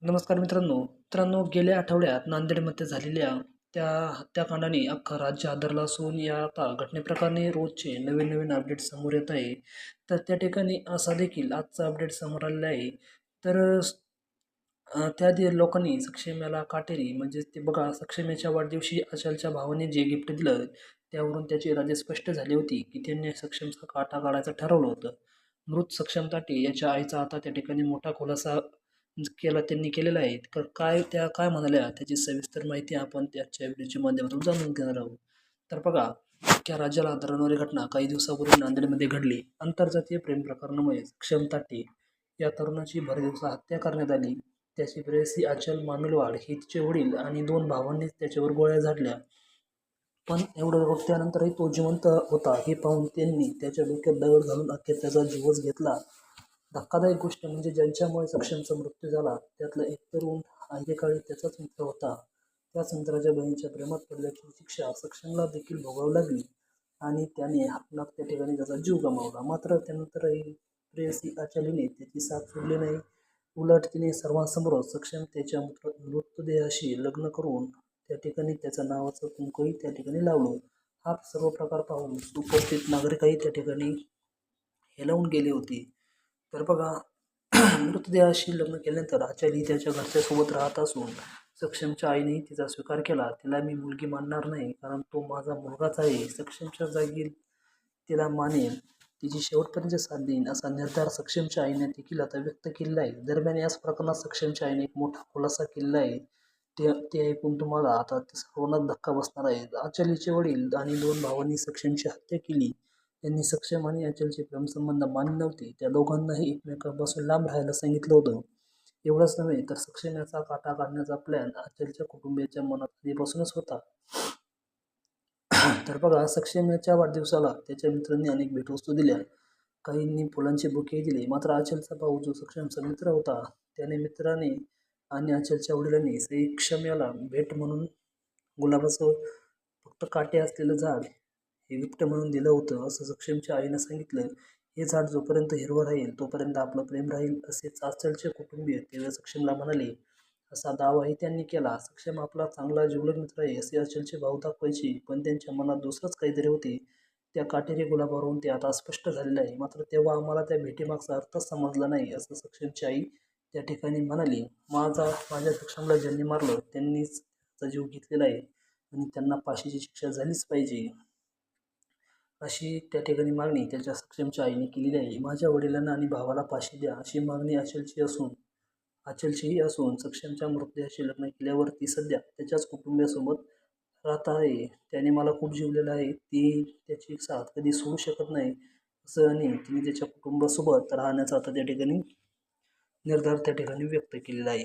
नमस्कार मित्रांनो, गेल्या आठवड्यात नांदेडमध्ये झालेल्या त्या हत्याकांडाने अख्खं राज्य हादरलं असून या आता घटनेप्रकरणी रोजचे नवीन अपडेट समोर येत आहे. तर त्या ठिकाणी असा देखील आजचा अपडेट समोर आलेला आहे. तर लोकांनी सक्षम याला काटेरी म्हणजे ते बघा, सक्षम याच्या वाढदिवशी आचलच्या भावाने जे गिफ्ट दिलं त्यावरून त्याची इरादे स्पष्ट झाली होती की त्यांनी सक्षमचा काटा काढायचं ठरवलं होतं. मृत सक्षम ताटे याच्या आईचा आता त्या ठिकाणी मोठा खुलासा त्यांनी केलेला आहे. तर काय म्हणाल्या त्याची सविस्तर माहिती आपण त्याच्या व्हिडिओच्या माध्यमातून जाणून घेणार आहोत. तर बघा, अख्ख्या राज्याला हादरवणारी घटना काही दिवसापूर्वी नांदेडमध्ये घडली. आंतरजातीय प्रेम प्रकरणामुळे सक्षम ताटे या तरुणाची भरदिवसा हत्या करण्यात आली. त्याची प्रेयसी आचल मामिलवाड ही तिचे वडील आणि 2 भावांनीच त्याच्यावर गोळ्या झाडल्या. पण एवढं त्यानंतरही तो जिवंत होता हे पाहून त्यांनी त्याच्या डोक्यात दगड घालून अखेर त्याचा जीवच घेतला. धक्कादायक गोष्ट म्हणजे ज्यांच्यामुळे सक्षमचा मृत्यू झाला त्यातला एक तरुण एकेकाळी त्याचाच मित्र होता. त्याच मित्राच्या बहिणीच्या प्रेमात पडल्याची शिक्षा सक्षमला देखील भोगावी लागली आणि त्याने आपला त्या ठिकाणी त्याचा जीव गमावला. मात्र त्यानंतरही प्रेयसी आचलीने त्याची साथ सोडली नाही. उलट तिने सर्वांसमोर सक्षम त्याच्या मृतदेहाशी लग्न करून त्या ठिकाणी त्याच्या नावाचं कुंकही त्या ठिकाणी लावलं. हा सर्व प्रकार पाहून उपस्थित नागरिकही त्या ठिकाणी हेलावून गेले होते. तर बघा, मृतदेहाशी लग्न केल्यानंतर आचल ही त्याच्या घरच्यासोबत राहत असून सक्षमच्या आईनेही तिचा स्वीकार केला. तिला मी मुलगी मानणार नाही कारण तो माझा मुलगाच आहे. सक्षमच्या जागी तिला मानेल, तिची शेवटपर्यंत साथ देईन असा निर्धार सक्षमच्या आईने देखील आता व्यक्त केलेला आहे. दरम्यान याच प्रकरणात सक्षमच्या आईने एक मोठा खुलासा केलेला आहे. ते ऐकून तुम्हाला आता सर्वांनाच धक्का बसणार आहे. आचल हिचे वडील आणि 2 भावांनी सक्षमची हत्या केली. त्यांनी सक्षम आणि आचलचे प्रेमसंबंध मान्य नव्हते. त्या दोघांनाही एकमेकांपासून लांब राहायला सांगितलं होतं. एवढंच नव्हे तर सक्षम याचा काटा काढण्याचा प्लॅन आचलच्या कुटुंबियाच्या मनात आधीपासूनच होता. तर बघा, सक्षम याच्या वाढदिवसाला त्याच्या मित्रांनी अनेक भेटवस्तू दिल्या. काहींनी फुलांचे बुके दिले. मात्र आचलचा भाऊ जो सक्षमचा मित्र होता त्याने मित्राने आणि आचलच्या वडिलांनी सक्षम याला भेट म्हणून गुलाबाचं फक्त काटे असलेलं झाड हे गिफ्ट म्हणून दिलं होतं असं सक्षमच्या आईनं सांगितलं. हे झाड जोपर्यंत हिरवं राहील तोपर्यंत आपलं प्रेम राहील असेच आचलचे कुटुंबीय तेव्हा सक्षमला म्हणाले. असा दावाही त्यांनी केला. सक्षम आपला चांगला जिवलग मित्र आहे असे आचलचे भाऊ दाखवायचे, पण त्यांच्या मनात दुसरंच काहीतरी होते. त्या काटेरी गुलाबावरून ते आता स्पष्ट झालेलं आहे. मात्र तेव्हा आम्हाला त्या भेटीमागचा अर्थच समजला नाही असं सक्षमची आई त्या ठिकाणी म्हणाली. माझ्या सक्षमला ज्यांनी मारलं त्यांनीच त्याचा जीव घेतलेला आहे आणि त्यांना फाशीची शिक्षा झालीच पाहिजे अशी त्या ठिकाणी मागणी त्याच्या सक्षमच्या आईने केलेली आहे. माझ्या वडिलांना आणि भावाला फाशी द्या अशी मागणी आचलचीही असून सक्षमच्या मृतदेहाशी लग्न केल्यावर ती सध्या त्याच्याच कुटुंबियासोबत राहत आहे. त्याने मला खूप जिवलेलं आहे. ती त्याची साथ कधी सोडू शकत नाही असं आणि तिने त्याच्या कुटुंबासोबत राहण्याचा आता त्या ठिकाणी निर्धार त्या ठिकाणी व्यक्त केलेला आहे.